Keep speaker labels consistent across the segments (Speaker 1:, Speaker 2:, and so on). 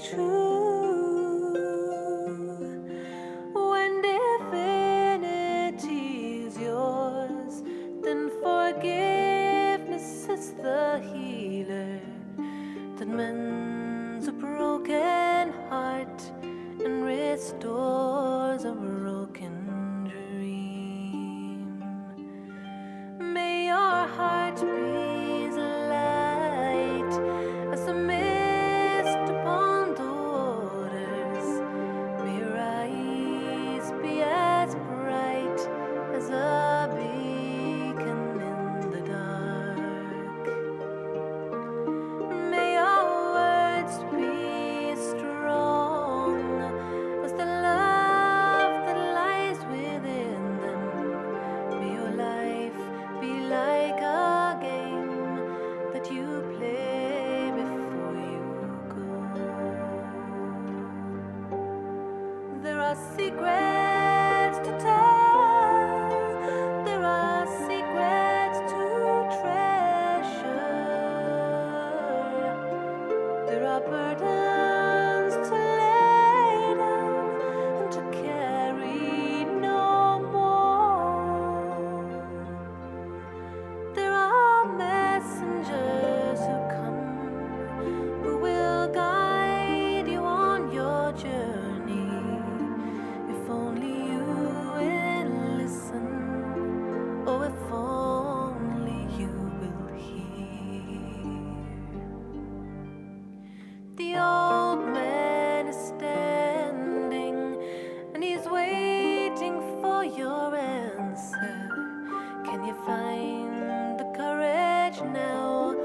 Speaker 1: true. When divinity is yours, then forgiveness is the healer that mends a broken heart and restores a broken dream. May your heart be as light as the mist upon the waters. May your eyes be as bright as a beacon in the dark. May your words be strong as the love that lies within them. May your life be like a game that you play before you go. There are secrets to tell, there are secrets to treasure, there are burdens to lay down and to carry no more. There are messengers who come, who will guide you on your journey. If only you will listen, oh, if only you will hear. The old man is standing and he's waiting for your answer. Can you find the courage now,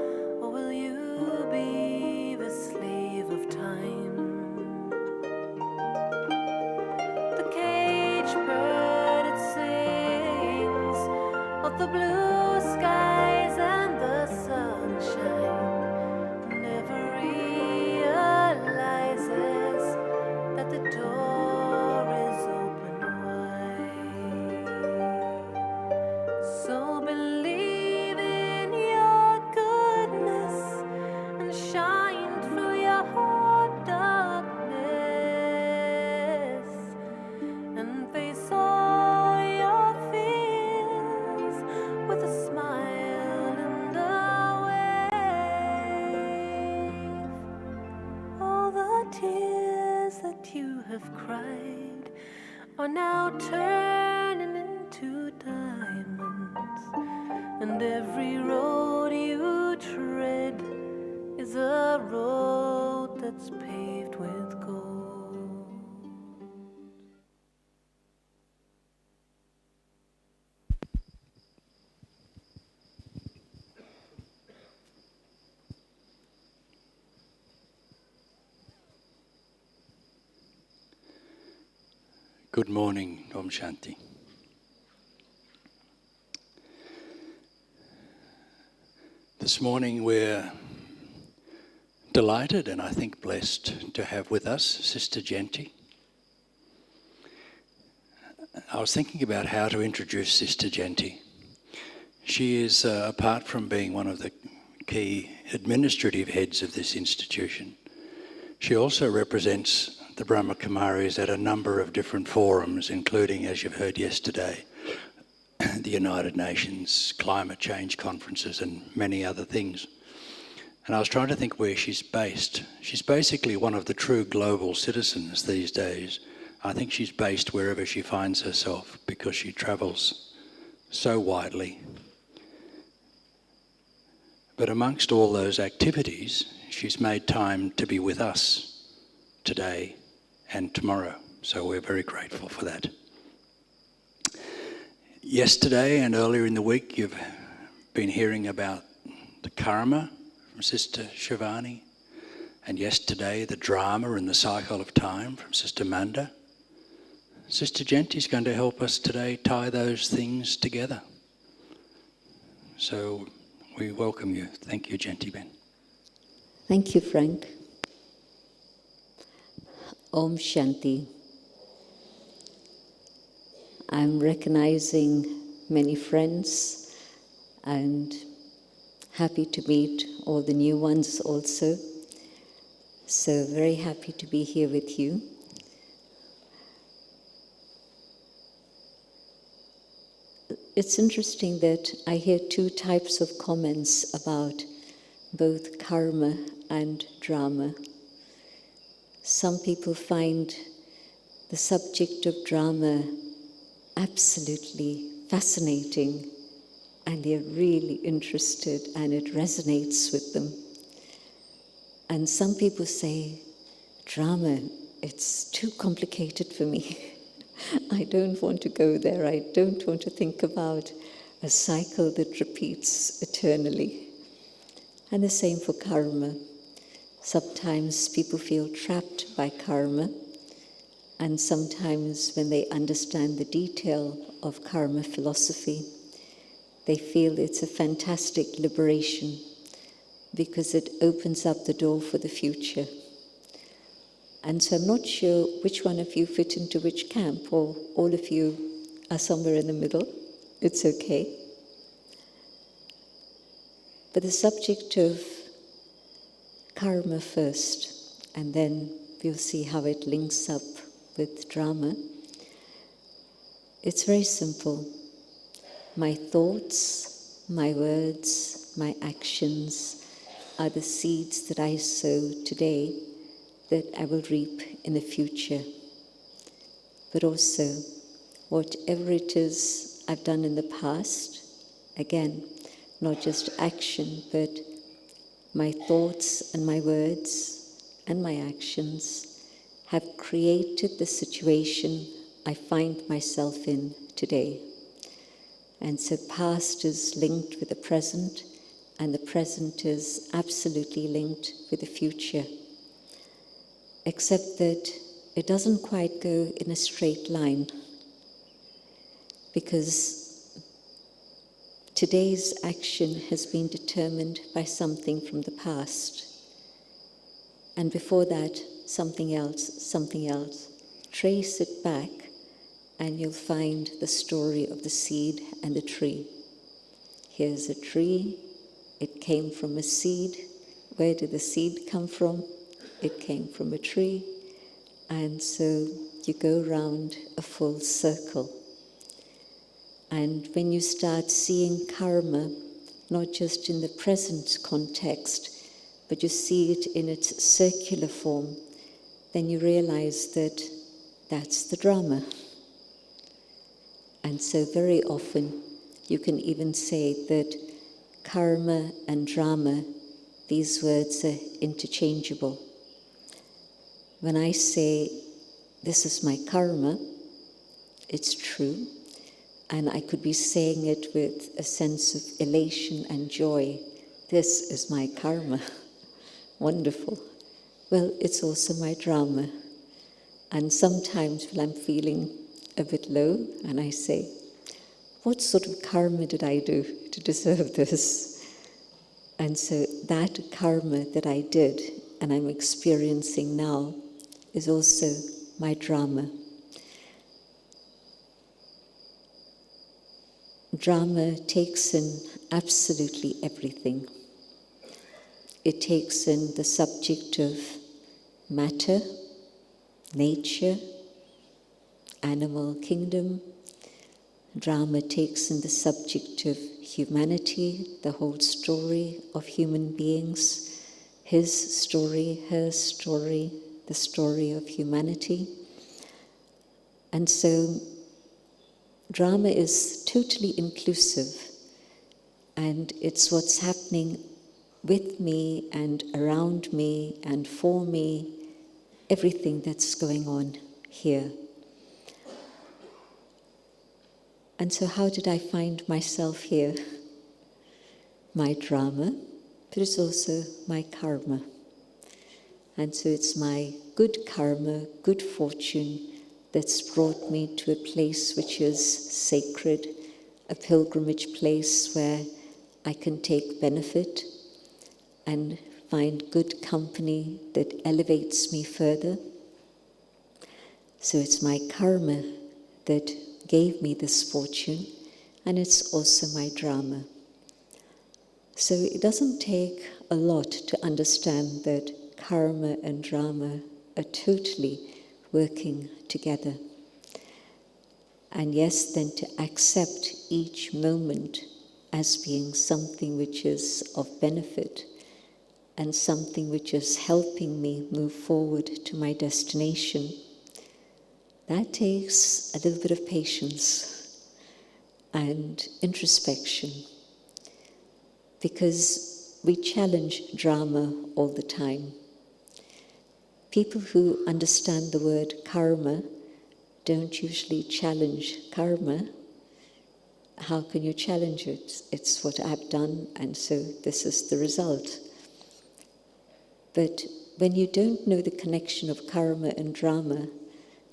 Speaker 1: or will you be the slave of time? The cage bird, it sings of the blue skies and the sunshine, never realizes that the door is open wide. So believe in your goodness and shine through your darkness and face all your fears with a smile and a wave. All the tears that you have cried are now turning into diamonds, and every road you tread is a road that's paved with gold.
Speaker 2: Good morning, Om Shanti. This morning we're delighted and I think blessed to have with us Sister Jayanti. I was thinking about how to introduce Sister Jayanti. She is, apart from being one of the key administrative heads of this institution, she also represents the Brahma Kumaris at a number of different forums, including, as you've heard yesterday, the United Nations climate change conferences and many other things. And I was trying to think where she's based. She's basically one of the true global citizens these days. I think she's based wherever she finds herself because she travels so widely. But amongst all those activities, she's made time to be with us today and tomorrow. So we're very grateful for that. Yesterday and earlier in the week, you've been hearing about the karma from Sister Shivani, and yesterday the drama and the cycle of time from Sister Manda. Sister Jayanti is going to help us today tie those things together. So we welcome you. Thank you, Jayanti Ben.
Speaker 3: Thank you, Frank. Om Shanti. I'm recognizing many friends and happy to meet all the new ones also. So very happy to be here with you. It's interesting that I hear two types of comments about both karma and drama. Some people find the subject of drama absolutely fascinating, and they're really interested and it resonates with them. And some people say, drama, it's too complicated for me. I don't want to go there. I don't want to think about a cycle that repeats eternally. And the same for karma. Sometimes people feel trapped by karma, and sometimes when they understand the detail of karma philosophy, they feel it's a fantastic liberation because it opens up the door for the future. And so I'm not sure which one of you fit into which camp, or all of you are somewhere in the middle. It's okay. But the subject of karma first, and then we'll see how it links up with drama. It's very simple. My thoughts, my words, my actions are the seeds that I sow today that I will reap in the future. But also, whatever it is I've done in the past, again, not just action, but my thoughts and my words and my actions have created the situation I find myself in today. And so past is linked with the present, and the present is absolutely linked with the future. Except that it doesn't quite go in a straight line, because today's action has been determined by something from the past. And before that, something else. Trace it back, and you'll find the story of the seed and the tree. Here's a tree. It came from a seed. Where did the seed come from? It came from a tree. And so you go round a full circle. And when you start seeing karma, not just in the present context, but you see it in its circular form, then you realize that that's the drama. And so very often you can even say that karma and drama, these words are interchangeable. When I say, this is my karma, it's true, and I could be saying it with a sense of elation and joy. This is my karma. Wonderful. Well, it's also my drama. And sometimes when I'm feeling a bit low, and I say, what sort of karma did I do to deserve this? And so that karma that I did, and I'm experiencing now, is also my drama. Drama takes in absolutely everything. It takes in the subject of matter, nature, animal kingdom. Drama takes in the subject of humanity, the whole story of human beings, his story, her story, the story of humanity. And so drama is totally inclusive, and it's what's happening with me and around me and for me, everything that's going on here. And so how did I find myself here? My drama, but it's also my karma. And so it's my good karma, good fortune, that's brought me to a place which is sacred, a pilgrimage place where I can take benefit and find good company that elevates me further. So it's my karma that gave me this fortune, and it's also my drama. So it doesn't take a lot to understand that karma and drama are totally working together. And yes, then to accept each moment as being something which is of benefit and something which is helping me move forward to my destination, that takes a little bit of patience and introspection, because we challenge drama all the time. People who understand the word karma don't usually challenge karma. How can you challenge it? It's what I've done, and so this is the result. But when you don't know the connection of karma and drama,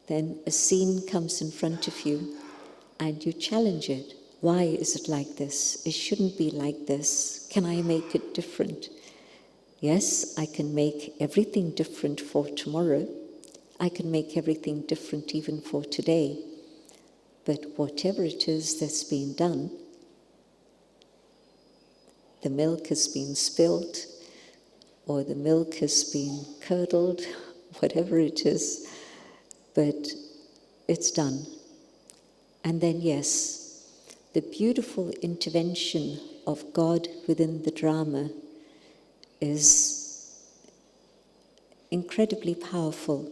Speaker 3: then a scene comes in front of you and you challenge it. Why is it like this? It shouldn't be like this. Can I make it different? Yes, I can make everything different for tomorrow. I can make everything different even for today. But whatever it is that's been done, the milk has been spilled, or the milk has been curdled, whatever it is, but it's done. And then, yes, the beautiful intervention of God within the drama is incredibly powerful,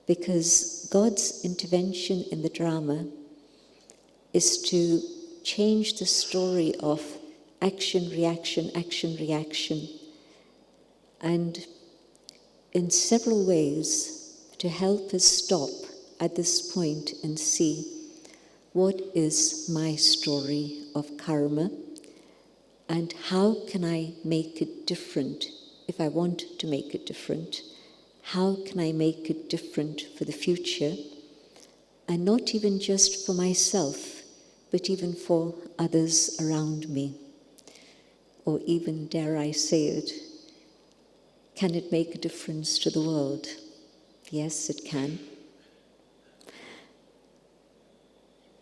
Speaker 3: because God's intervention in the drama is to change the story of action, reaction, and in several ways to help us stop at this point and see what is my story of karma and how can I make it different if I want to make it different. How can I make it different for the future? And not even just for myself, but even for others around me. Or even, dare I say it, can it make a difference to the world? Yes, it can.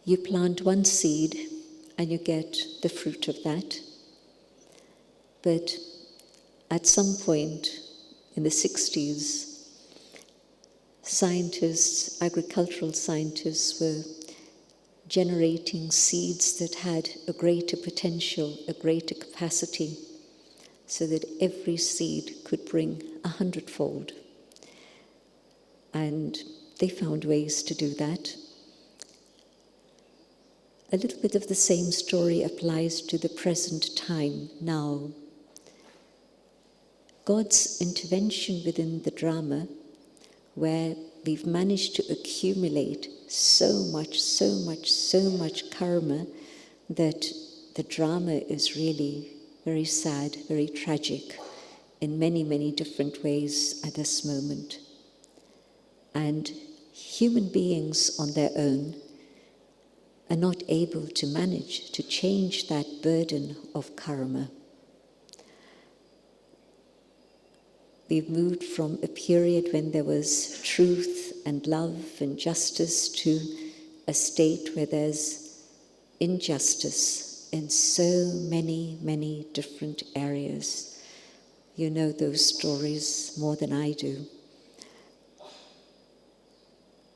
Speaker 3: You plant one seed and you get the fruit of that. But at some point in the 60s, scientists, agricultural scientists, were generating seeds that had a greater potential, a greater capacity, so that every seed could bring 100-fold. And they found ways to do that. A little bit of the same story applies to the present time now. God's intervention within the drama, where we've managed to accumulate so much karma that the drama is really very sad, very tragic in many different ways at this moment. And human beings on their own are not able to manage to change that burden of karma. We've moved from a period when there was truth and love and justice to a state where there's injustice in so many different areas. You know those stories more than I do.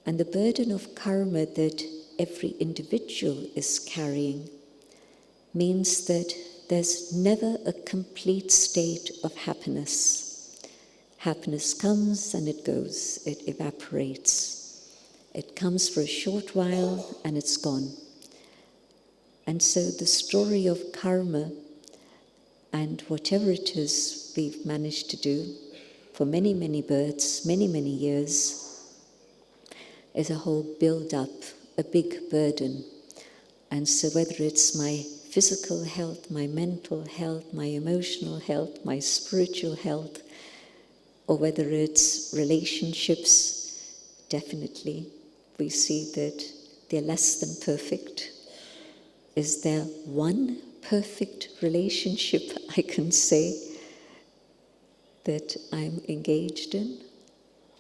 Speaker 3: And the burden of karma that every individual is carrying means that there's never a complete state of happiness. Happiness comes and it goes, it evaporates. It comes for a short while and it's gone. And so the story of karma and whatever it is we've managed to do for many births, many years, is a whole build-up, a big burden. And so whether it's my physical health, my mental health, my emotional health, my spiritual health, or whether it's relationships, definitely we see that they're less than perfect. Is there one perfect relationship I can say that I'm engaged in?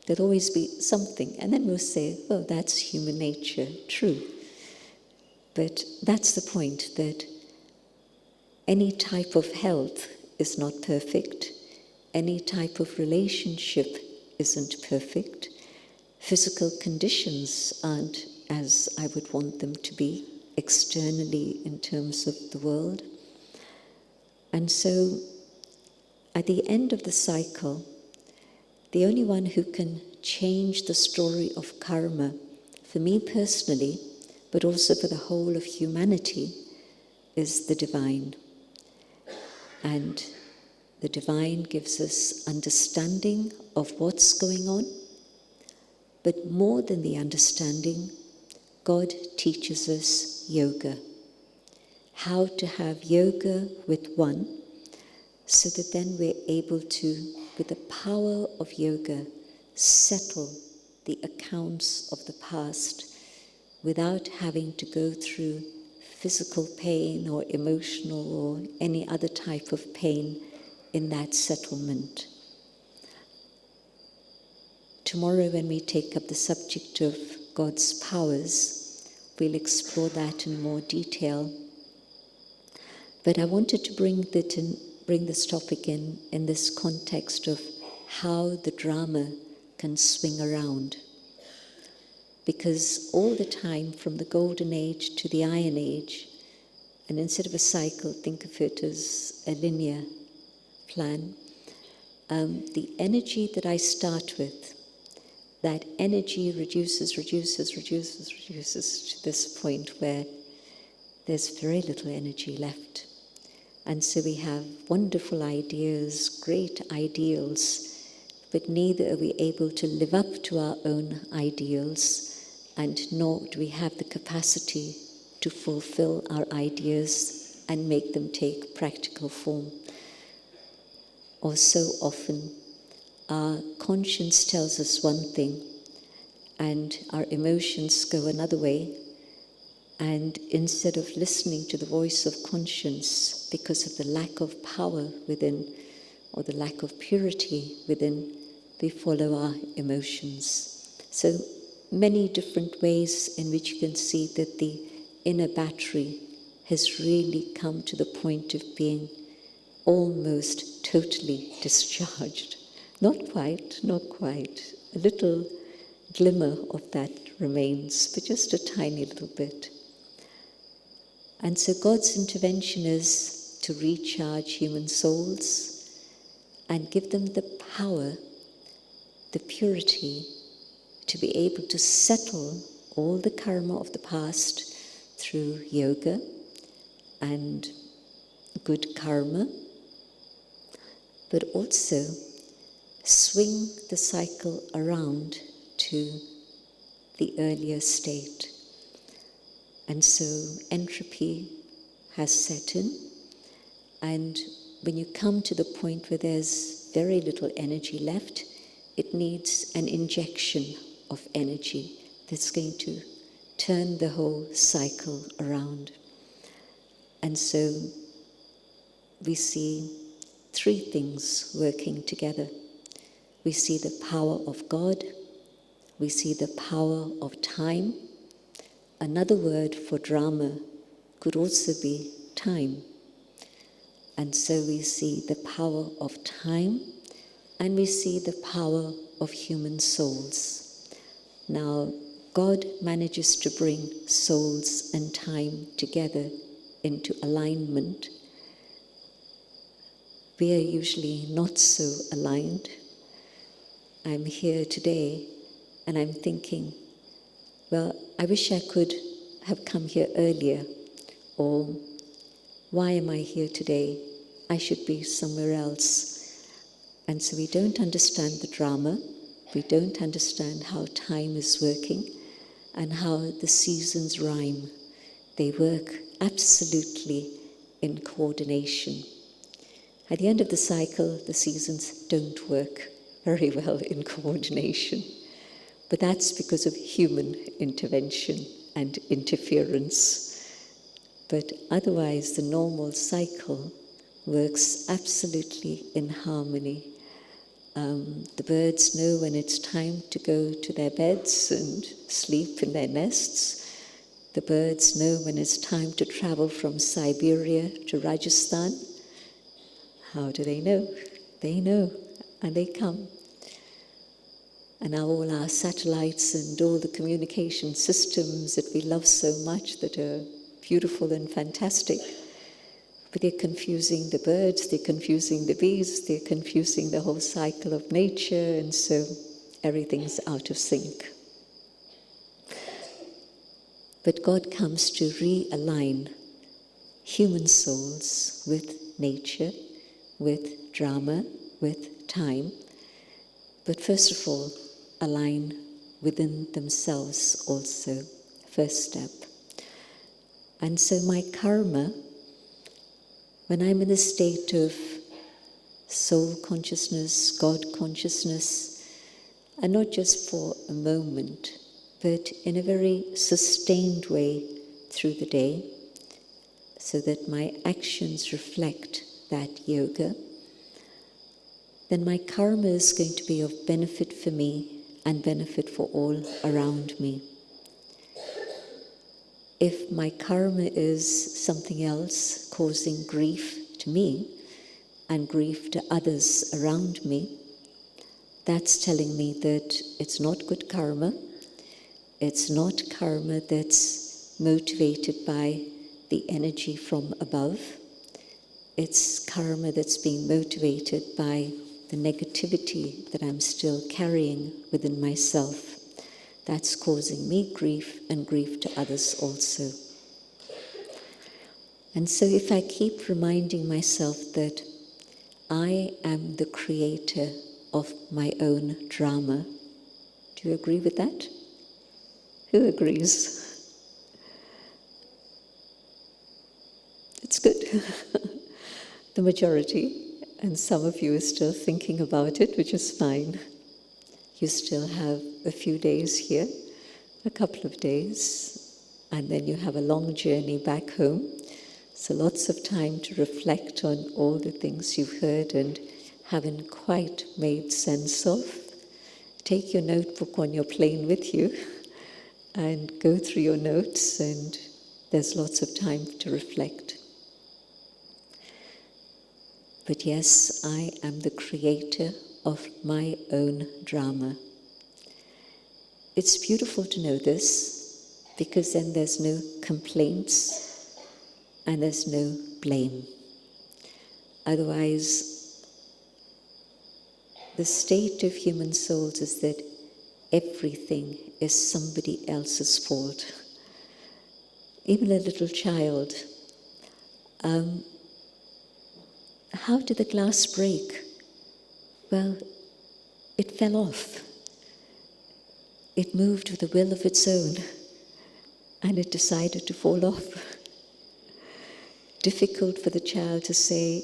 Speaker 3: There'll always be something, and then we'll say, oh, that's human nature, true. But that's the point, that any type of health is not perfect. any type of relationship isn't perfect. Physical conditions aren't as I would want them to be externally in terms of the world. And so at the end of the cycle, the only one who can change the story of karma, for me personally, but also for the whole of humanity, is the divine. And the divine gives us understanding of what's going on, but more than the understanding, God teaches us yoga. How to have yoga with one, so that then we're able to, with the power of yoga, settle the accounts of the past without having to go through physical pain or emotional or any other type of pain in that settlement. Tomorrow, when we take up the subject of God's powers, we'll explore that in more detail. But I wanted to bring this topic in this context of how the drama can swing around. Because all the time, from the Golden Age to the Iron Age, and instead of a cycle, think of it as a linear plan, the energy that I start with, that energy reduces to this point where there's very little energy left. And so we have wonderful ideas, great ideals, but neither are we able to live up to our own ideals, and nor do we have the capacity to fulfill our ideas and make them take practical form. Or so often, our conscience tells us one thing, and our emotions go another way. And instead of listening to the voice of conscience, because of the lack of power within, or the lack of purity within, we follow our emotions. So many different ways in which you can see that the inner battery has really come to the point of being almost totally discharged. Not quite. A little glimmer of that remains, but just a tiny little bit. And so God's intervention is to recharge human souls and give them the power, the purity, to be able to settle all the karma of the past through yoga and good karma, but also swing the cycle around to the earlier state. And so entropy has set in, and when you come to the point where there's very little energy left, it needs an injection of energy that's going to turn the whole cycle around. And so we see three things working together. We see the power of God, we see the power of time. Another word for drama could also be time. And so we see the power of time, and we see the power of human souls. Now, God manages to bring souls and time together into alignment. We are usually not so aligned. I'm here today, and I'm thinking, well, I wish I could have come here earlier, or why am I here today? I should be somewhere else. And so we don't understand the drama, we don't understand how time is working and how the seasons rhyme. They work absolutely in coordination. At the end of the cycle, the seasons don't work very well in coordination. But that's because of human intervention and interference. But otherwise, the normal cycle works absolutely in harmony. The birds know when it's time to go to their beds and sleep in their nests. The birds know when it's time to travel from Siberia to Rajasthan. How do they know? They know, and they come. And now all our satellites and all the communication systems that we love so much, that are beautiful and fantastic, but they're confusing the birds, they're confusing the bees, they're confusing the whole cycle of nature, and so everything's out of sync. But God comes to realign human souls with nature, with drama, with time, but first of all, align within themselves also, first step. And so my karma, when I'm in a state of soul consciousness, God consciousness, and not just for a moment, but in a very sustained way through the day, so that my actions reflect that yoga, then my karma is going to be of benefit for me and benefit for all around me. If my karma is something else, causing grief to me and grief to others around me, that's telling me that it's not good karma. It's not karma that's motivated by the energy from above. It's karma that's being motivated by the negativity that I'm still carrying within myself. That's causing me grief and grief to others also. And so if I keep reminding myself that I am the creator of my own drama, do you agree with that? Who agrees? It's good. The majority. And some of you are still thinking about it, which is fine. You still have a few days here, a couple of days, and then you have a long journey back home. So lots of time to reflect on all the things you've heard and haven't quite made sense of. Take your notebook on your plane with you and go through your notes, and there's lots of time to reflect. But yes, I am the creator of my own drama. It's beautiful to know this, because then there's no complaints and there's no blame. Otherwise, the state of human souls is that everything is somebody else's fault. Even a little child. How did the glass break? Well, it fell off. It moved with a will of its own, and it decided to fall off. Difficult for the child to say,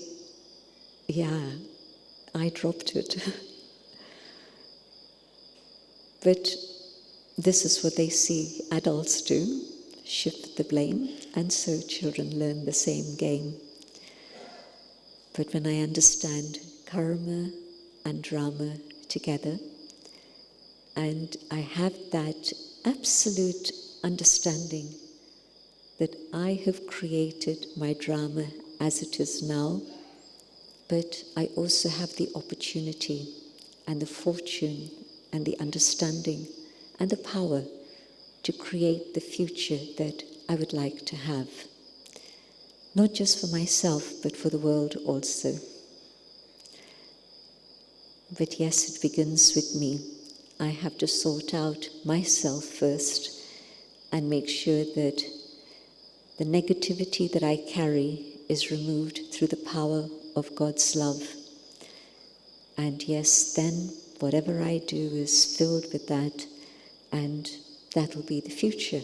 Speaker 3: yeah, I dropped it. But this is what they see adults do, shift the blame, and so children learn the same game. But when I understand karma and drama together, and I have that absolute understanding that I have created my drama as it is now, but I also have the opportunity and the fortune and the understanding and the power to create the future that I would like to have. Not just for myself, but for the world also. But yes, it begins with me. I have to sort out myself first and make sure that the negativity that I carry is removed through the power of God's love. And yes, then whatever I do is filled with that, and that will be the future,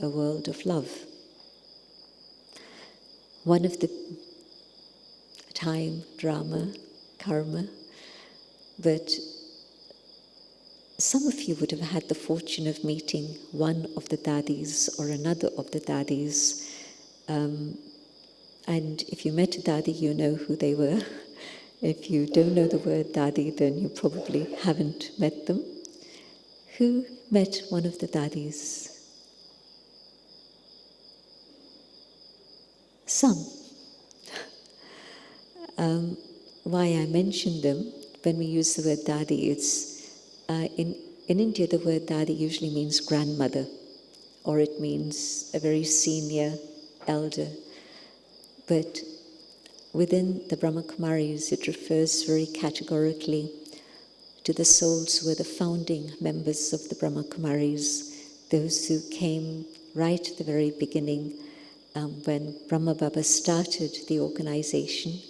Speaker 3: a world of love. One of the time, drama, karma, but some of you would have had the fortune of meeting one of the dadis or another of the dadis. And if you met a daddy, you know who they were. If you don't know the word daddy, then you probably haven't met them. Who met one of the dadis? Some. why I mention them, when we use the word Dadi, it's in India the word Dadi usually means grandmother, or it means a very senior elder. But within the Brahma Kumaris, it refers very categorically to the souls who were the founding members of the Brahma Kumaris, those who came right at the very beginning when Brahma Baba started the organization,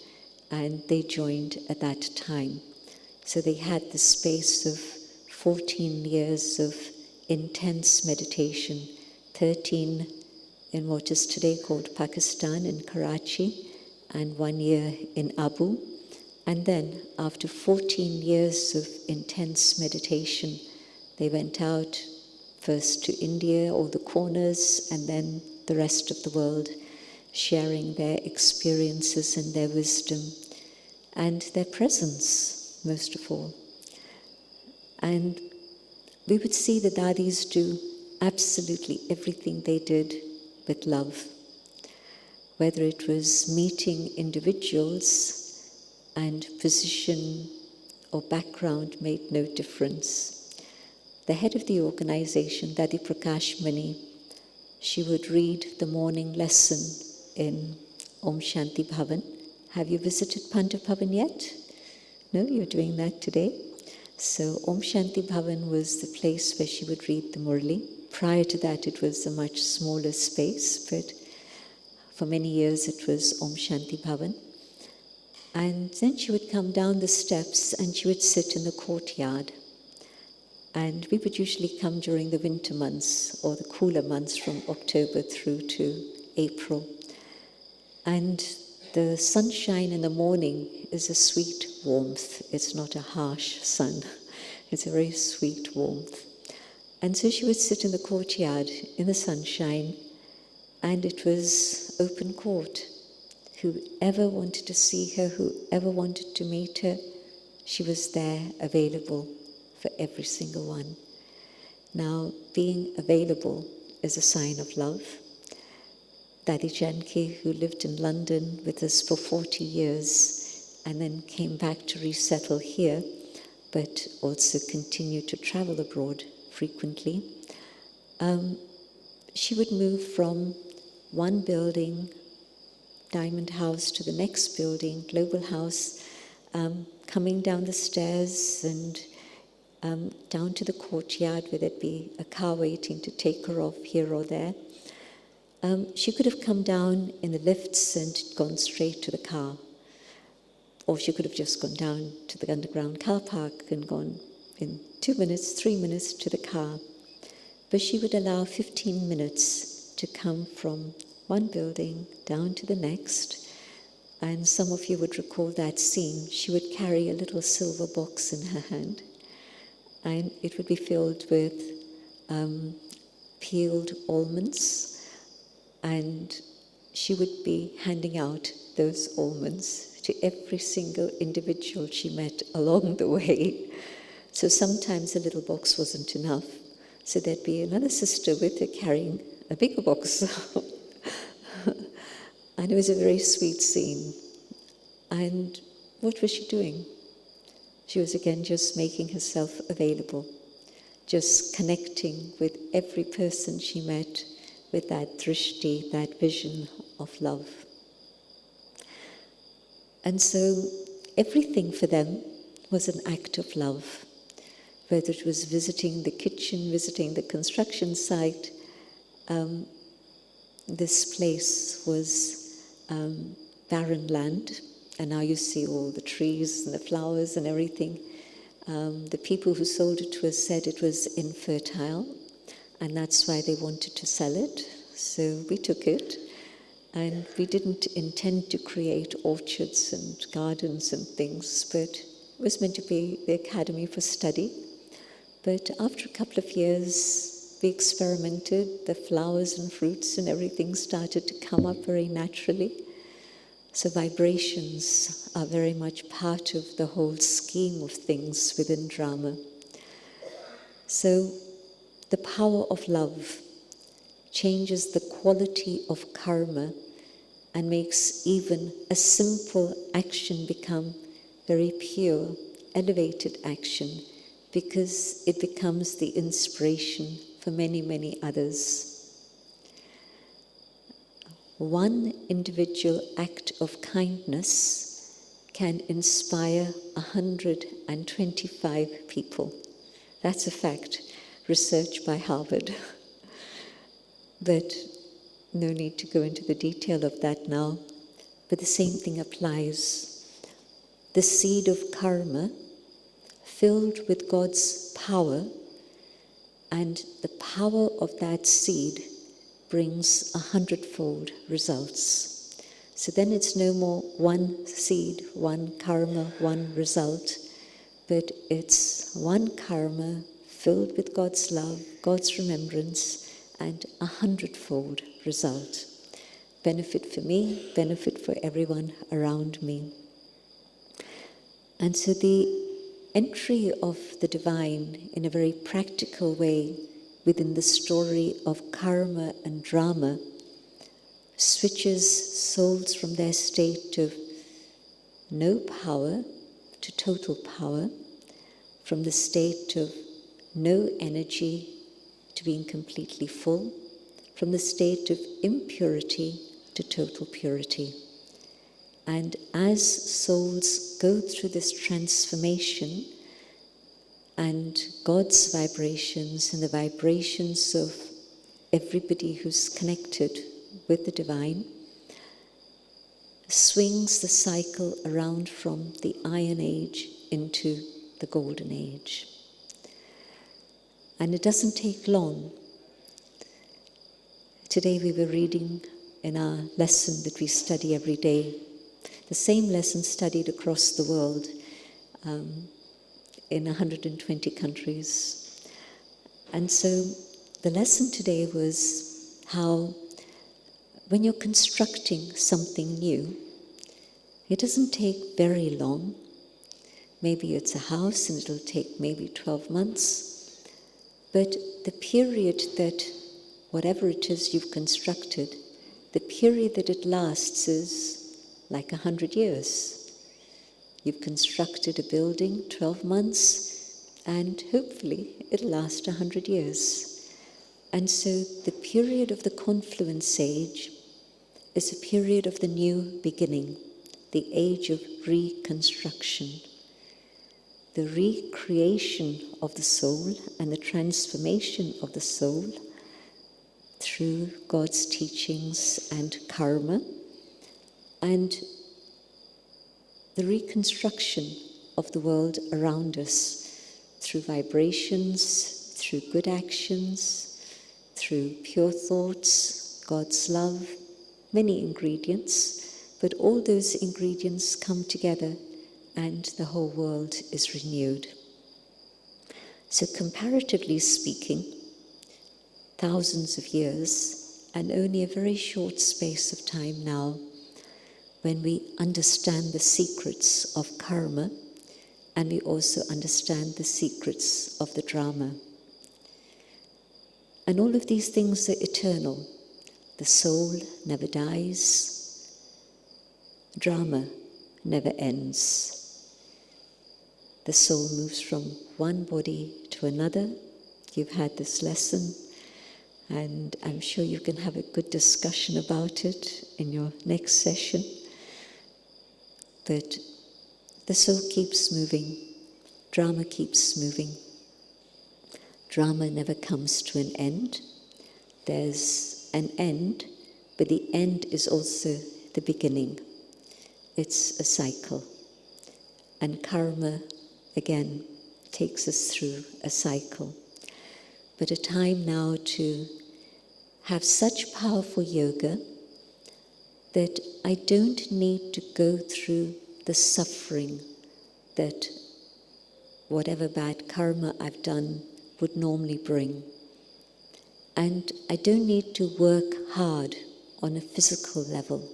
Speaker 3: and they joined at that time. So they had the space of 14 years of intense meditation, 13 in what is today called Pakistan, in Karachi, and 1 year in Abu. And then, after 14 years of intense meditation, they went out first to India, all the corners, and then the rest of the world, sharing their experiences and their wisdom and their presence, most of all. And we would see the Dadis do absolutely everything they did with love. Whether it was meeting individuals, and position or background made no difference. The head of the organization, Dadi Prakash Mani, she would read the morning lesson in Om Shanti Bhavan. Have you visited Pandav Bhavan yet? No, you're doing that today. So Om Shanti Bhavan was the place where she would read the Murli. Prior to that, it was a much smaller space, but for many years it was Om Shanti Bhavan. And then she would come down the steps and she would sit in the courtyard. And we would usually come during the winter months or the cooler months from October through to April. And the sunshine in the morning is a sweet warmth. It's not a harsh sun. It's a very sweet warmth. And so she would sit in the courtyard in the sunshine, and it was open court. Whoever wanted to see her, whoever wanted to meet her, she was there, available for every single one. Now, being available is a sign of love. Dadi Janki, who lived in London with us for 40 years and then came back to resettle here, but also continued to travel abroad frequently, she would move from one building, Diamond House, to the next building, Global House, coming down the stairs and down to the courtyard where there'd be a car waiting to take her off here or there. She could have come down in the lifts and gone straight to the car. Or she could have just gone down to the underground car park and gone in 2 minutes, 3 minutes to the car. But she would allow 15 minutes to come from one building down to the next. And some of you would recall that scene. She would carry a little silver box in her hand, and it would be filled with peeled almonds, and she would be handing out those almonds to every single individual she met along the way. So sometimes a little box wasn't enough, so there'd be another sister with her carrying a bigger box. And it was a very sweet scene. And what was she doing? She was again just making herself available, just connecting with every person she met with that drishti, that vision of love. And so everything for them was an act of love, whether it was visiting the kitchen, visiting the construction site. This place was barren land, and now you see all the trees and the flowers and everything. The people who sold it to us said it was infertile, and that's why they wanted to sell it. So we took it, and we didn't intend to create orchards and gardens and things, but it was meant to be the academy for study. But after a couple of years, we experimented. The flowers and fruits and everything started to come up very naturally. So vibrations are very much part of the whole scheme of things within drama. So the power of love changes the quality of karma and makes even a simple action become very pure, elevated action, because it becomes the inspiration for many, many others. One individual act of kindness can inspire 125 people. That's a fact, research by Harvard. But no need to go into the detail of that now. But the same thing applies. The seed of karma, filled with God's power, and the power of that seed brings 100-fold results. So then it's no more one seed, one karma, one result, but it's one karma filled with God's love, God's remembrance, and 100-fold result. Benefit for me, benefit for everyone around me. And so the entry of the divine in a very practical way within the story of karma and drama switches souls from their state of no power to total power, from the state of no energy to being completely full, from the state of impurity to total purity. And as souls go through this transformation, and God's vibrations and the vibrations of everybody who's connected with the divine swings the cycle around from the Iron Age into the Golden Age. And it doesn't take long. Today we were reading in our lesson that we study every day, the same lesson studied across the world, in 120 countries. And so the lesson today was how when you're constructing something new, it doesn't take very long. Maybe it's a house and it'll take maybe 12 months. But the period that, whatever it is you've constructed, the period that it lasts is like 100 years. You've constructed a building 12 months, and hopefully it'll last 100 years. And so the period of the confluence age is a period of the new beginning, the age of reconstruction, the recreation of the soul and the transformation of the soul through God's teachings and karma, and the reconstruction of the world around us through vibrations, through good actions, through pure thoughts, God's love, many ingredients, but all those ingredients come together and the whole world is renewed. So comparatively speaking, thousands of years and only a very short space of time now, when we understand the secrets of karma, and we also understand the secrets of the drama. And all of these things are eternal. The soul never dies. Drama never ends. The soul moves from one body to another. You've had this lesson, and I'm sure you can have a good discussion about it in your next session. But the soul keeps moving, drama keeps moving. Drama never comes to an end. There's an end, but the end is also the beginning. It's a cycle. And karma, again, takes us through a cycle. But a time now to have such powerful yoga that I don't need to go through the suffering that whatever bad karma I've done would normally bring. And I don't need to work hard on a physical level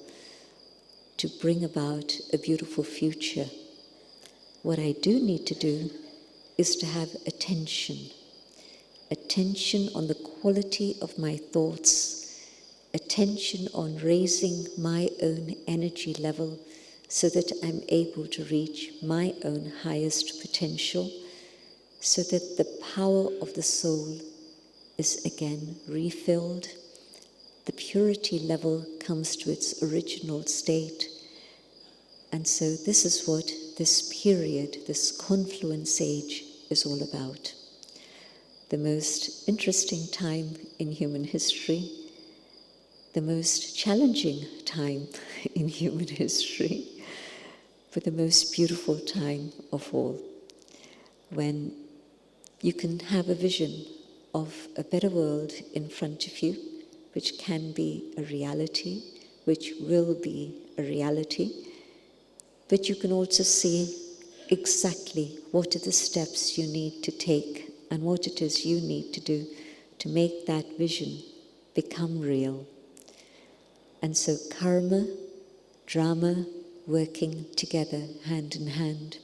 Speaker 3: to bring about a beautiful future. What I do need to do is to have attention on the quality of my thoughts, attention on raising my own energy level so that I'm able to reach my own highest potential, so that the power of the soul is again refilled, the purity level comes to its original state. And so this is what this period, this confluence age, is all about. The most interesting time in human history, the most challenging time in human history, but the most beautiful time of all, when you can have a vision of a better world in front of you, which can be a reality, which will be a reality, but you can also see exactly what are the steps you need to take and what it is you need to do to make that vision become real. And so karma, drama, working together hand in hand.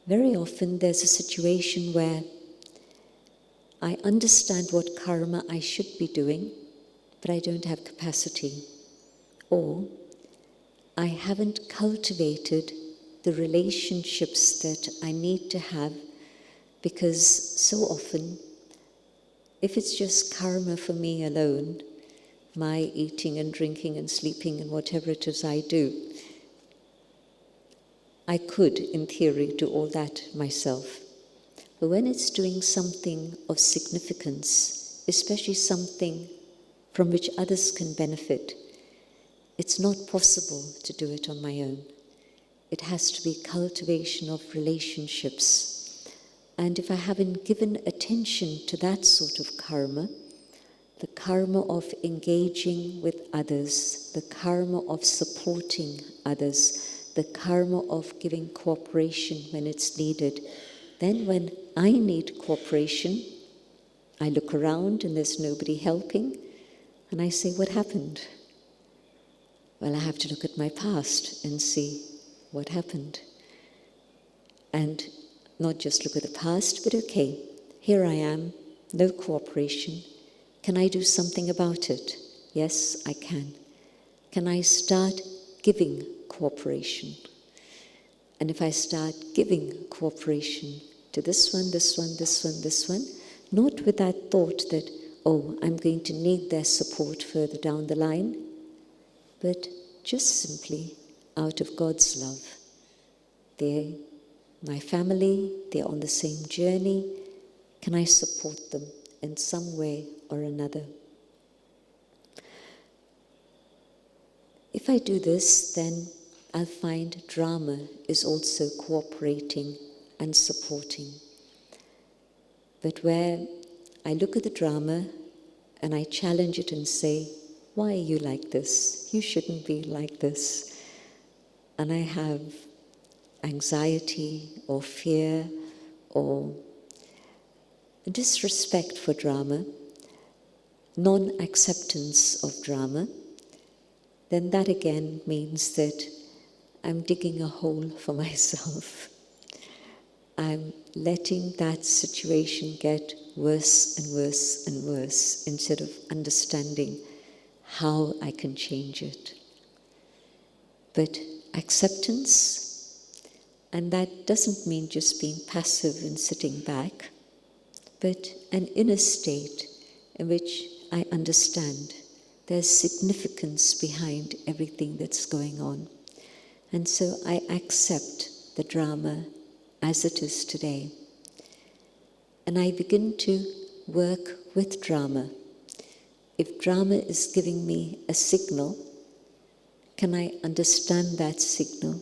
Speaker 3: Very often there's a situation where I understand what karma I should be doing, but I don't have capacity. Or I haven't cultivated the relationships that I need to have, because so often, if it's just karma for me alone, my eating and drinking and sleeping and whatever it is I do, I could, in theory, do all that myself. But when it's doing something of significance, especially something from which others can benefit, it's not possible to do it on my own. It has to be cultivation of relationships. And if I haven't given attention to that sort of karma, the karma of engaging with others, the karma of supporting others, the karma of giving cooperation when it's needed, then when I need cooperation, I look around and there's nobody helping, and I say, what happened? Well, I have to look at my past and see what happened. And not just look at the past, but okay, here I am, no cooperation. Can I do something about it? Yes, I can. Can I start giving cooperation? And if I start giving cooperation to this one, this one, this one, this one, not with that thought that, oh, I'm going to need their support further down the line, but just simply out of God's love. They're my family, they're on the same journey. Can I support them in some way or another? If I do this, then I'll find drama is also cooperating and supporting. But where I look at the drama and I challenge it and say, why are you like this? You shouldn't be like this. And I have anxiety or fear or disrespect for drama, non-acceptance of drama, then that again means that I'm digging a hole for myself. I'm letting that situation get worse and worse and worse instead of understanding how I can change it. But acceptance, and that doesn't mean just being passive and sitting back, but an inner state in which I understand there's significance behind everything that's going on. And so I accept the drama as it is today. And I begin to work with drama. If drama is giving me a signal, can I understand that signal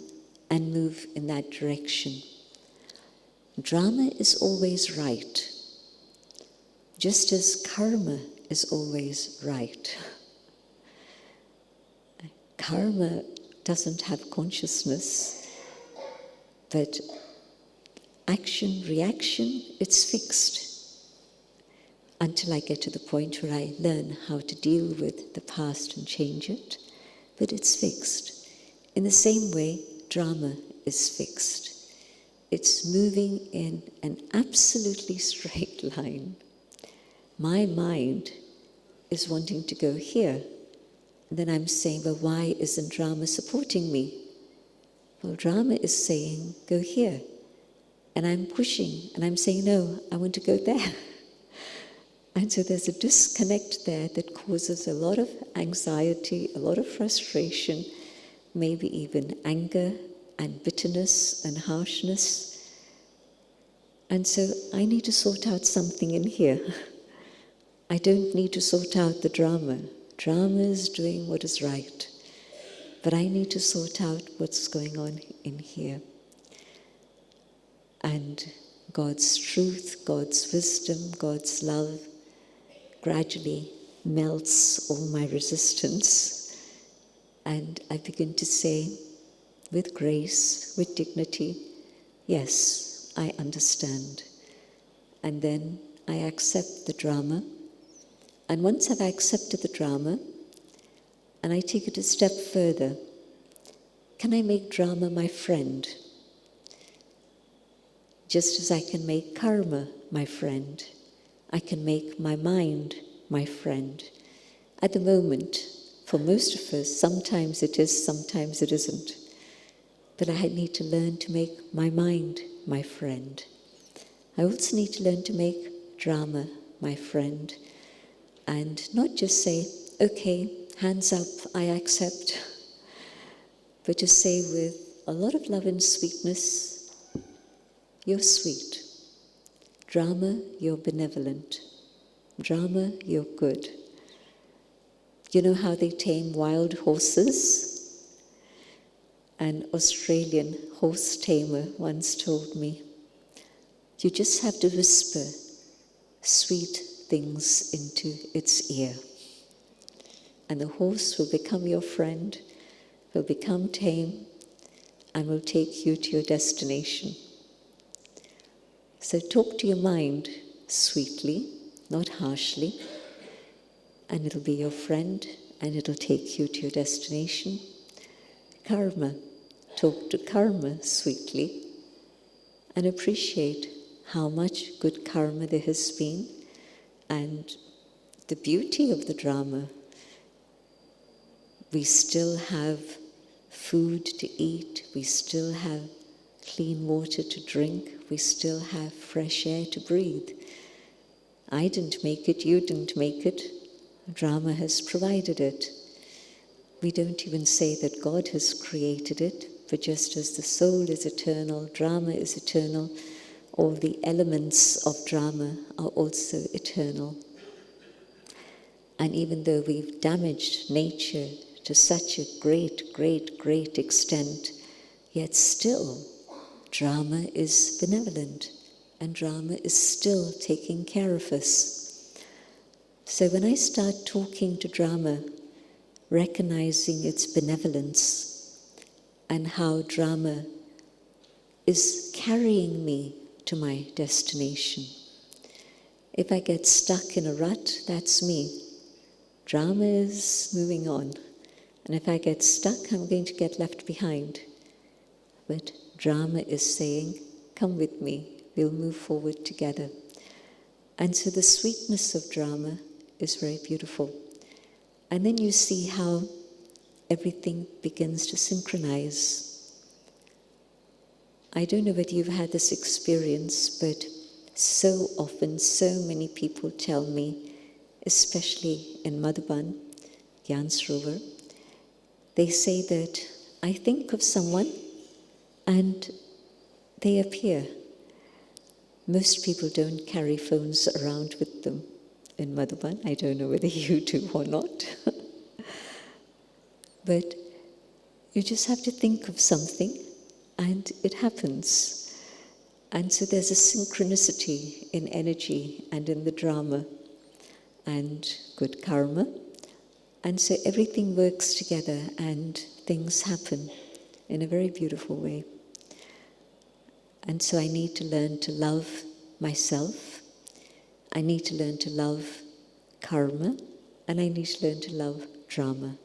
Speaker 3: and move in that direction? Drama is always right, just as karma is always right. Karma doesn't have consciousness, but action, reaction, it's fixed. Until I get to the point where I learn how to deal with the past and change it, but it's fixed. In the same way, drama is fixed. It's moving in an absolutely straight line. My mind is wanting to go here, And then I'm saying, well, why isn't drama supporting me? Well, drama is saying, go here. And I'm pushing, and I'm saying, no, I want to go there. And so there's a disconnect there that causes a lot of anxiety, a lot of frustration, maybe even anger and bitterness and harshness. And so I need to sort out something in here. I don't need to sort out the drama. Drama is doing what is right. But I need to sort out what's going on in here. And God's truth, God's wisdom, God's love gradually melts all my resistance. And I begin to say, with grace, with dignity, yes, I understand. And then I accept the drama. And once I've accepted the drama, and I take it a step further, can I make drama my friend? Just as I can make karma my friend, I can make my mind my friend. At the moment, for most of us, sometimes it is, sometimes it isn't. But I need to learn to make my mind my friend. I also need to learn to make drama my friend. And not just say, okay, hands up, I accept. But to say with a lot of love and sweetness, you're sweet. Drama, you're benevolent. Drama, you're good. You know how they tame wild horses? An Australian horse tamer once told me, you just have to whisper sweet things into its ear. And the horse will become your friend, will become tame, and will take you to your destination. So talk to your mind sweetly, not harshly, and it'll be your friend, and it'll take you to your destination. Karma. Talk to karma sweetly, and appreciate how much good karma there has been, and the beauty of the drama. We still have food to eat, we still have clean water to drink, we still have fresh air to breathe. I didn't make it, you didn't make it. Drama has provided it. We don't even say that God has created it, but just as the soul is eternal, drama is eternal, all the elements of drama are also eternal. And even though we've damaged nature to such a great, great, great extent, yet still drama is benevolent, and drama is still taking care of us. So when I start talking to drama, recognizing its benevolence and how drama is carrying me to my destination. If I get stuck in a rut, that's me. Drama is moving on. And if I get stuck, I'm going to get left behind. But drama is saying, come with me, we'll move forward together. And so the sweetness of drama is very beautiful. And then you see how everything begins to synchronize. I don't know whether you've had this experience, but so often, so many people tell me, especially in Madhuban, Gyan Sarovar, they say that I think of someone and they appear. Most people don't carry phones around with them in Madhuban. I don't know whether you do or not. But you just have to think of something and it happens. And so there's a synchronicity in energy and in the drama and good karma. And so everything works together and things happen in a very beautiful way. And so I need to learn to love myself. I need to learn to love karma. And I need to learn to love drama.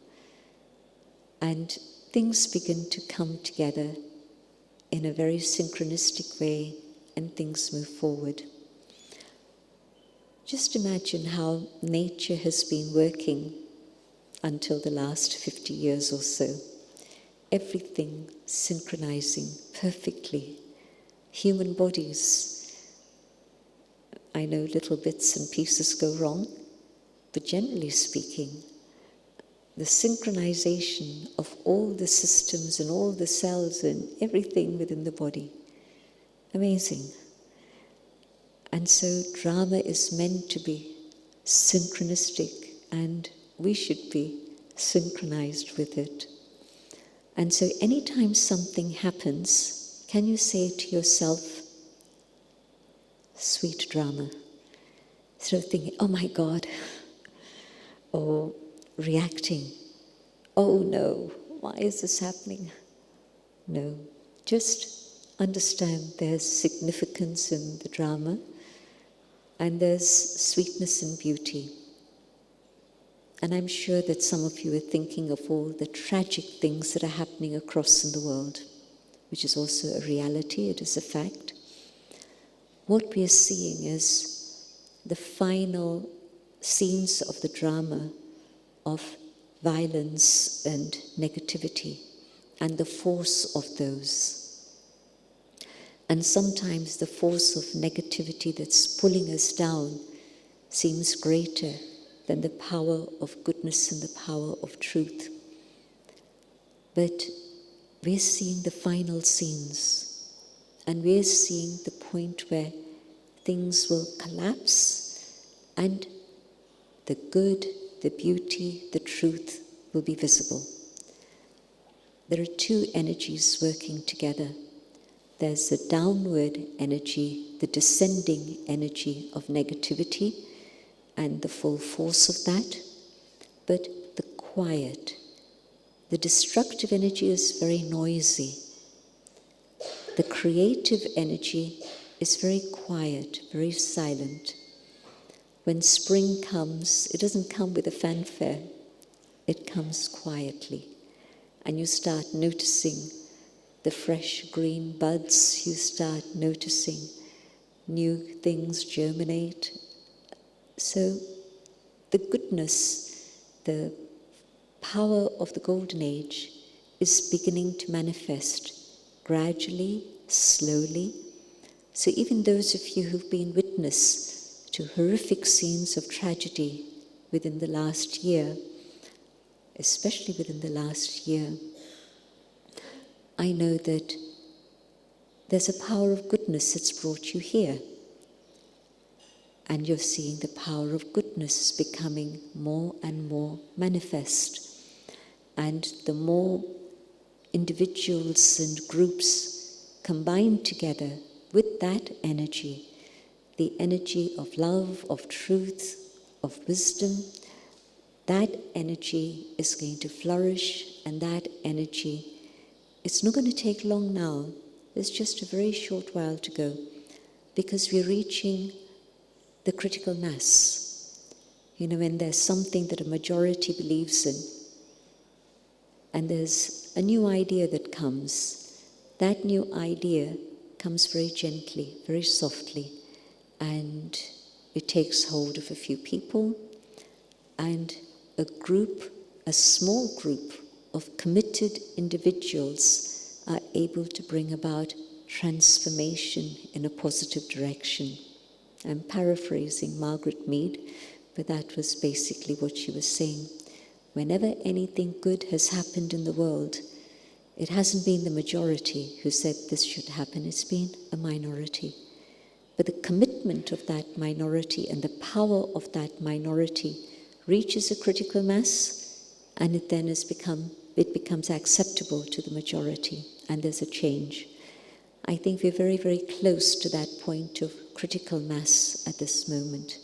Speaker 3: And things begin to come together in a very synchronistic way, and things move forward. Just imagine how nature has been working until the last 50 years or so. Everything synchronizing perfectly. Human bodies, I know little bits and pieces go wrong, but generally speaking, the synchronization of all the systems and all the cells and everything within the body, amazing. And so drama is meant to be synchronistic, and we should be synchronized with it. And so anytime something happens, can you say to yourself, sweet drama? Sort of thinking, oh my God, or reacting, oh no, why is this happening? No, just understand there's significance in the drama, and there's sweetness and beauty. And I'm sure that some of you are thinking of all the tragic things that are happening across in the world, which is also a reality, it is a fact. What we are seeing is the final scenes of the drama of violence and negativity and the force of those. And sometimes the force of negativity that's pulling us down seems greater than the power of goodness and the power of truth. But we're seeing the final scenes, and we're seeing the point where things will collapse and the good, the beauty, the truth will be visible. There are two energies working together. There's the downward energy, the descending energy of negativity and the full force of that, but the quiet. The destructive energy is very noisy. The creative energy is very quiet, very silent. When spring comes, it doesn't come with a fanfare. It comes quietly. And you start noticing the fresh green buds, you start noticing new things germinate. So the goodness, the power of the Golden Age is beginning to manifest gradually, slowly. So even those of you who've been witness to horrific scenes of tragedy within the last year, especially within the last year, I know that there's a power of goodness that's brought you here. And you're seeing the power of goodness becoming more and more manifest. And the more individuals and groups combine together with that energy, the energy of love, of truth, of wisdom, that energy is going to flourish, and that energy, it's not going to take long now. There's just a very short while to go, because we're reaching the critical mass. You know, when there's something that a majority believes in, and there's a new idea that comes, that new idea comes very gently, very softly, and it takes hold of a few people, and a group, a small group of committed individuals are able to bring about transformation in a positive direction. I'm paraphrasing Margaret Mead, but that was basically what she was saying. Whenever anything good has happened in the world, it hasn't been the majority who said this should happen, it's been a minority. But the commitment of that minority and the power of that minority reaches a critical mass, and it then becomes acceptable to the majority, and there's a change. I think we're very, very close to that point of critical mass at this moment.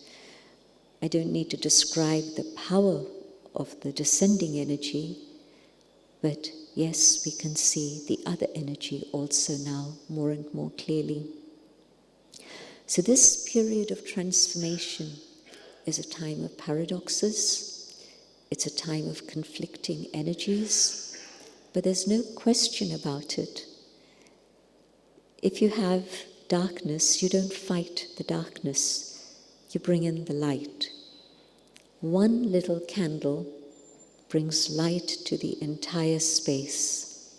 Speaker 3: I don't need to describe the power of the descending energy, but yes, we can see the other energy also now more and more clearly. So this period of transformation is a time of paradoxes, it's a time of conflicting energies, but there's no question about it. If you have darkness, you don't fight the darkness, you bring in the light. One little candle brings light to the entire space.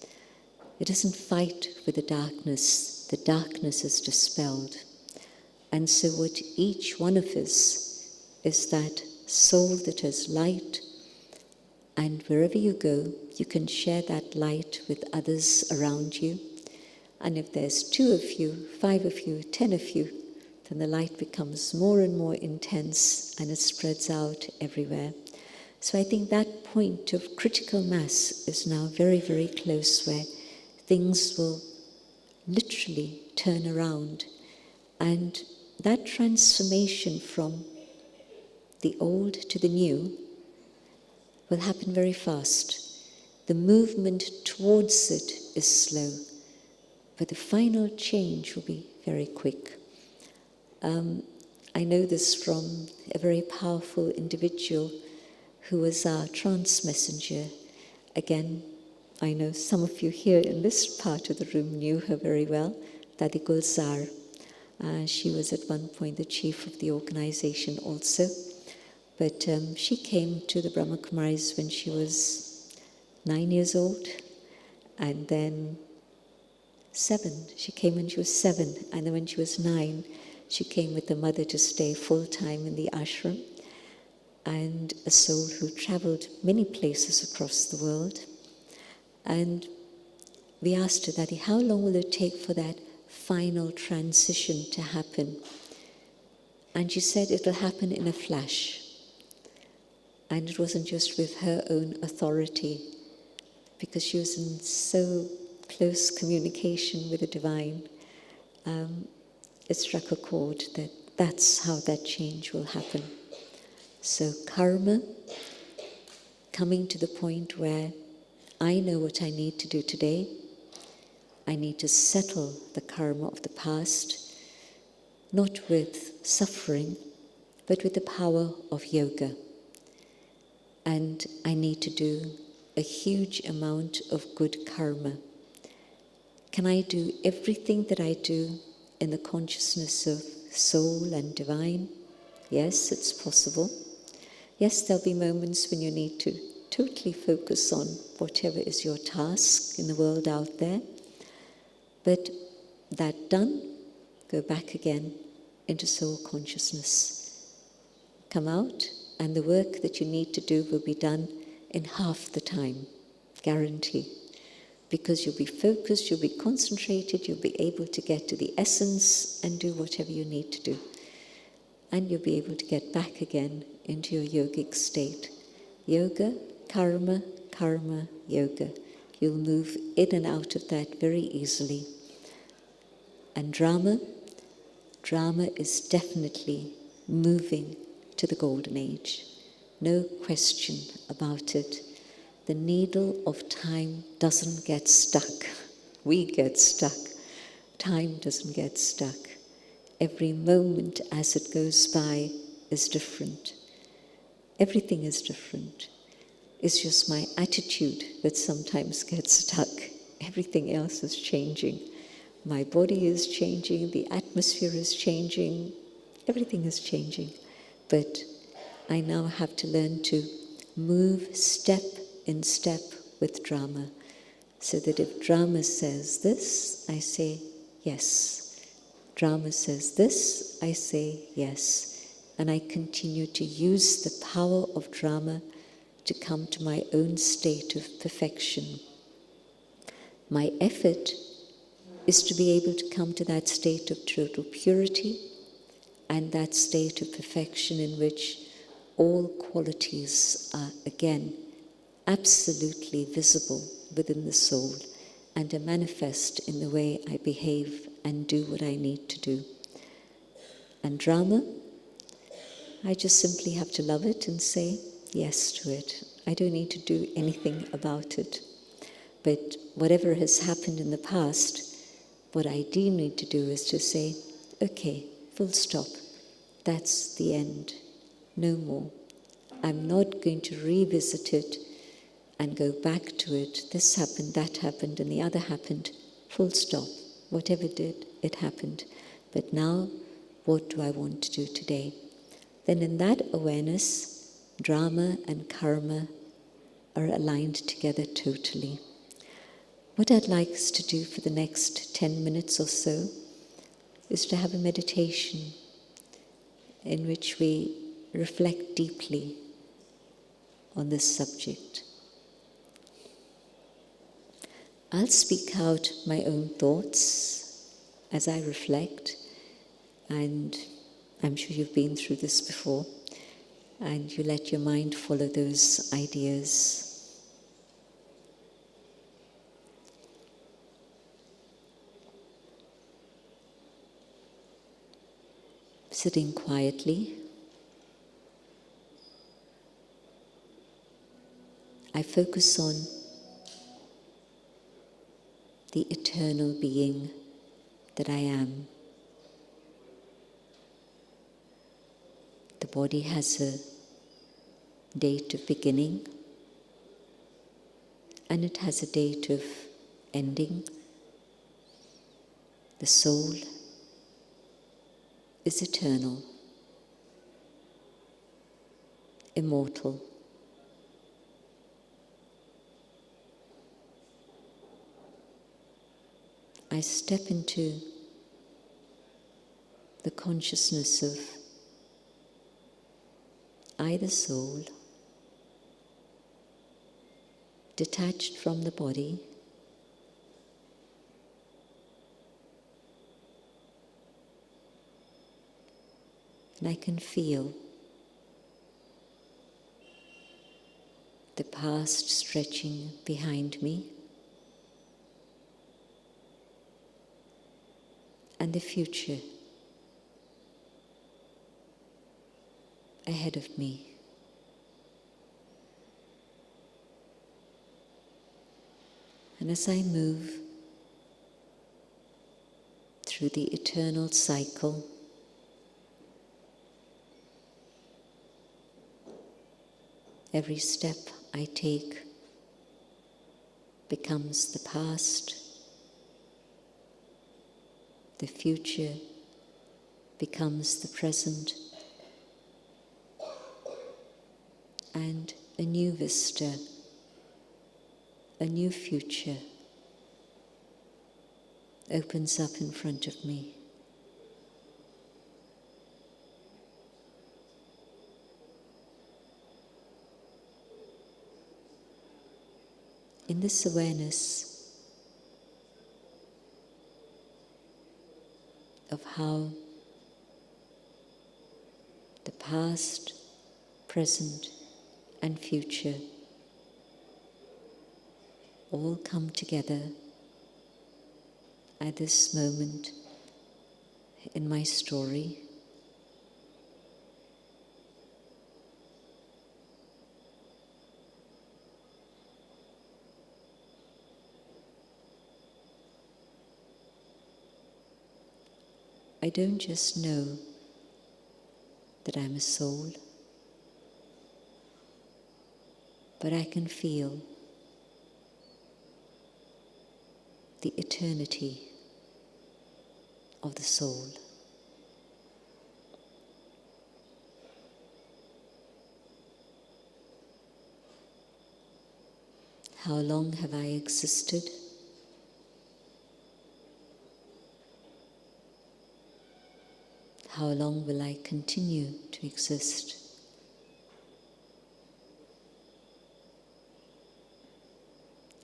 Speaker 3: It doesn't fight with the darkness is dispelled. And so what each one of us is that soul that has light, and wherever you go, you can share that light with others around you. And if there's 2 of you, 5 of you, 10 of you, then the light becomes more and more intense and it spreads out everywhere. So I think that point of critical mass is now very, very close, where things will literally turn around. And that transformation from the old to the new will happen very fast. The movement towards it is slow, but the final change will be very quick. I know this from a very powerful individual who was our trance messenger. Again, I know some of you here in this part of the room knew her very well, Dadi Gulzar. She was at one point the chief of the organization also. But she came to the Brahma Kumaris when she was 9 years old, and then 7. She came when she was 7, and then when she was 9, she came with the mother to stay full-time in the ashram, and a soul who traveled many places across the world. And we asked her, Daddy, how long will it take for that final transition to happen? And she said it will happen in a flash. And it wasn't just with her own authority, because she was in so close communication with the divine. It struck a chord that that's how that change will happen. So karma, coming to the point where I know what I need to do today. I need to settle the karma of the past, not with suffering, but with the power of yoga. And I need to do a huge amount of good karma. Can I do everything that I do in the consciousness of soul and divine? Yes, it's possible. Yes, there'll be moments when you need to totally focus on whatever is your task in the world out there. But that done, go back again into soul consciousness. Come out, and the work that you need to do will be done in half the time, guarantee. Because you'll be focused, you'll be concentrated, you'll be able to get to the essence and do whatever you need to do. And you'll be able to get back again into your yogic state. Yoga, karma, karma, yoga. You'll move in and out of that very easily. And drama is definitely moving to the golden age. No question about it. The needle of time doesn't get stuck. We get stuck. Time doesn't get stuck. Every moment as it goes by is different. Everything is different. It's just my attitude that sometimes gets stuck. Everything else is changing. My body is changing, the atmosphere is changing, everything is changing. But I now have to learn to move step in step with drama, so that if drama says this, I say yes. Drama says this, I say yes. And I continue to use the power of drama to come to my own state of perfection. My effort is to be able to come to that state of total purity and that state of perfection in which all qualities are again absolutely visible within the soul and are manifest in the way I behave and do what I need to do. And drama, I just simply have to love it and say yes to it. I don't need to do anything about it. But whatever has happened in the past, what I do need to do is to say, okay, full stop. That's the end. No more. I'm not going to revisit it and go back to it. This happened, that happened, and the other happened. Full stop. Whatever did, it happened. But now, what do I want to do today? Then in that awareness, drama and karma are aligned together totally. What I'd like us to do for the next 10 minutes or so is to have a meditation in which we reflect deeply on this subject. I'll speak out my own thoughts as I reflect, and I'm sure you've been through this before, and you let your mind follow those ideas. Sitting quietly, I focus on the eternal being that I am. The body has a date of beginning and it has a date of ending. The soul is eternal, immortal. I step into the consciousness of I, the soul, detached from the body, and I can feel the past stretching behind me and the future ahead of me. And as I move through the eternal cycle, every step I take becomes the past, the future becomes the present, and a new vista, a new future opens up in front of me. In this awareness of how the past, present, and future all come together at this moment in my story, I don't just know that I'm a soul, but I can feel the eternity of the soul. How long have I existed? How long will I continue to exist?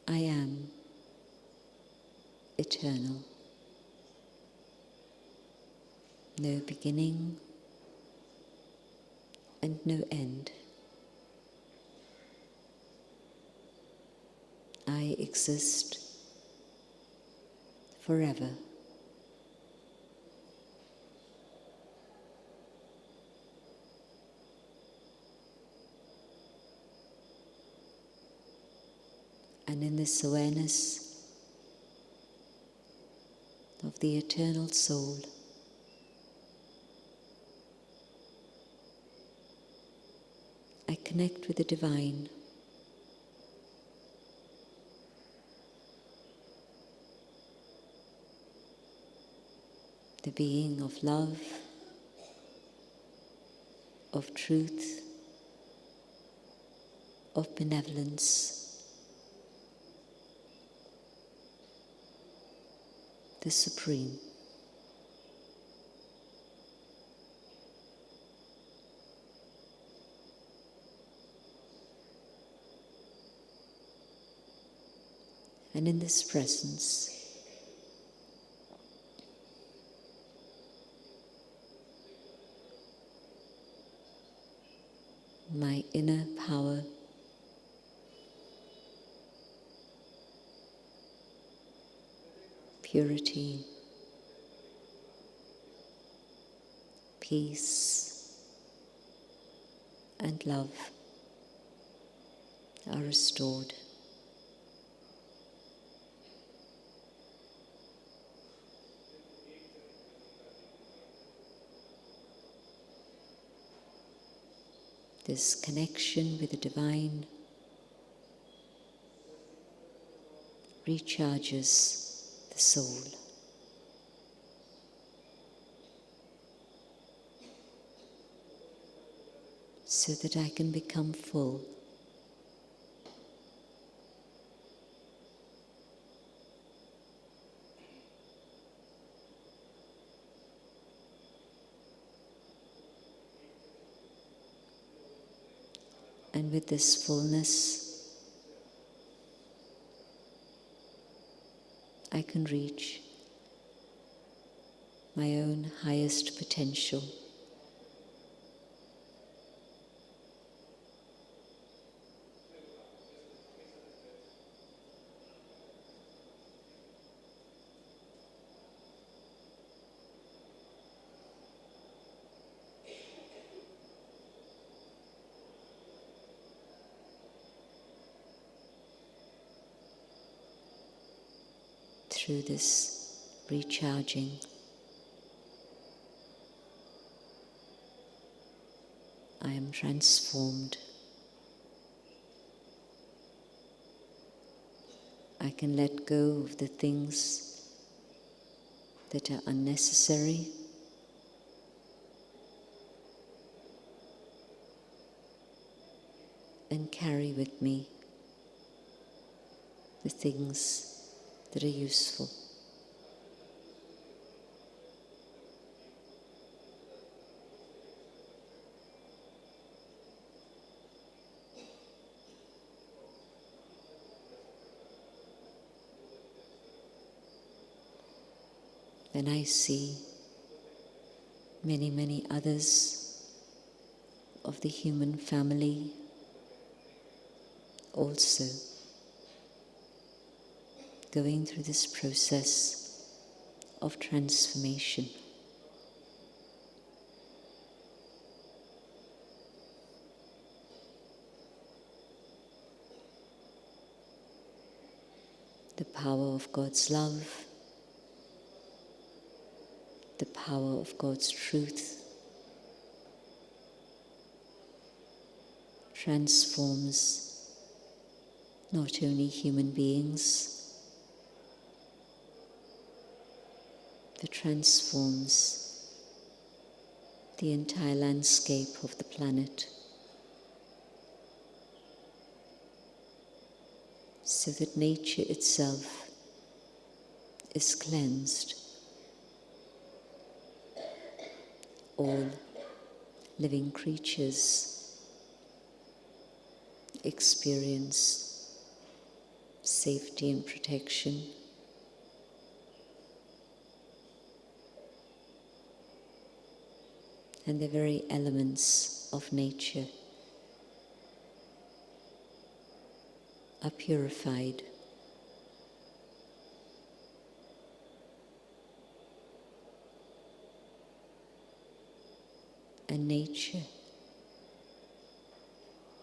Speaker 3: I am eternal. No beginning and no end. I exist forever. And in this awareness of the eternal soul, I connect with the divine. The being of love, of truth, of benevolence, the Supreme. And in this presence, my inner power purity, peace, and love are restored. This connection with the divine recharges the soul. So that I can become full. And with this fullness, I can reach my own highest potential. Through this recharging, I am transformed. I can let go of the things that are unnecessary, and carry with me the things that are useful. Then I see many, many others of the human family also going through this process of transformation. The power of God's love, the power of God's truth transforms not only human beings, but transforms the entire landscape of the planet, so that nature itself is cleansed. All living creatures experience safety and protection. And the very elements of nature are purified. And nature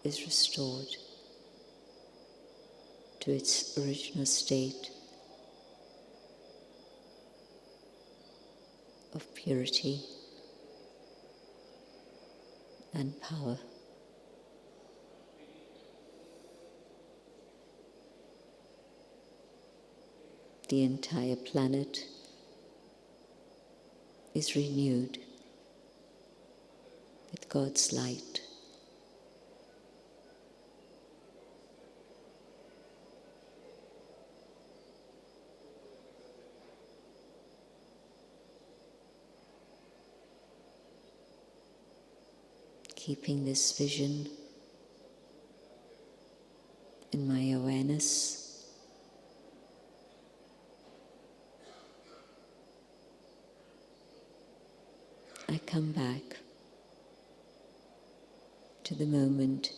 Speaker 3: is restored to its original state of purity and power. The entire planet is renewed with God's light. keeping this vision in my awareness. I come back to the moment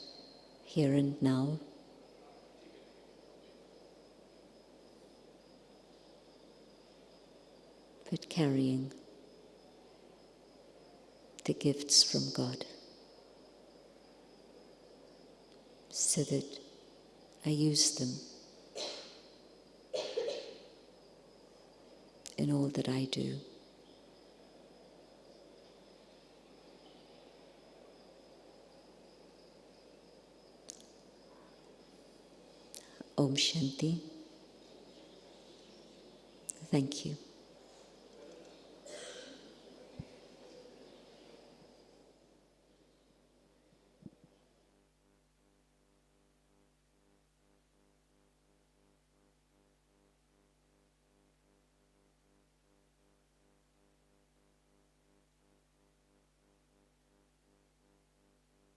Speaker 3: here and now. But carrying the gifts from God so that I use them in all that I do. Om Shanti. Thank you.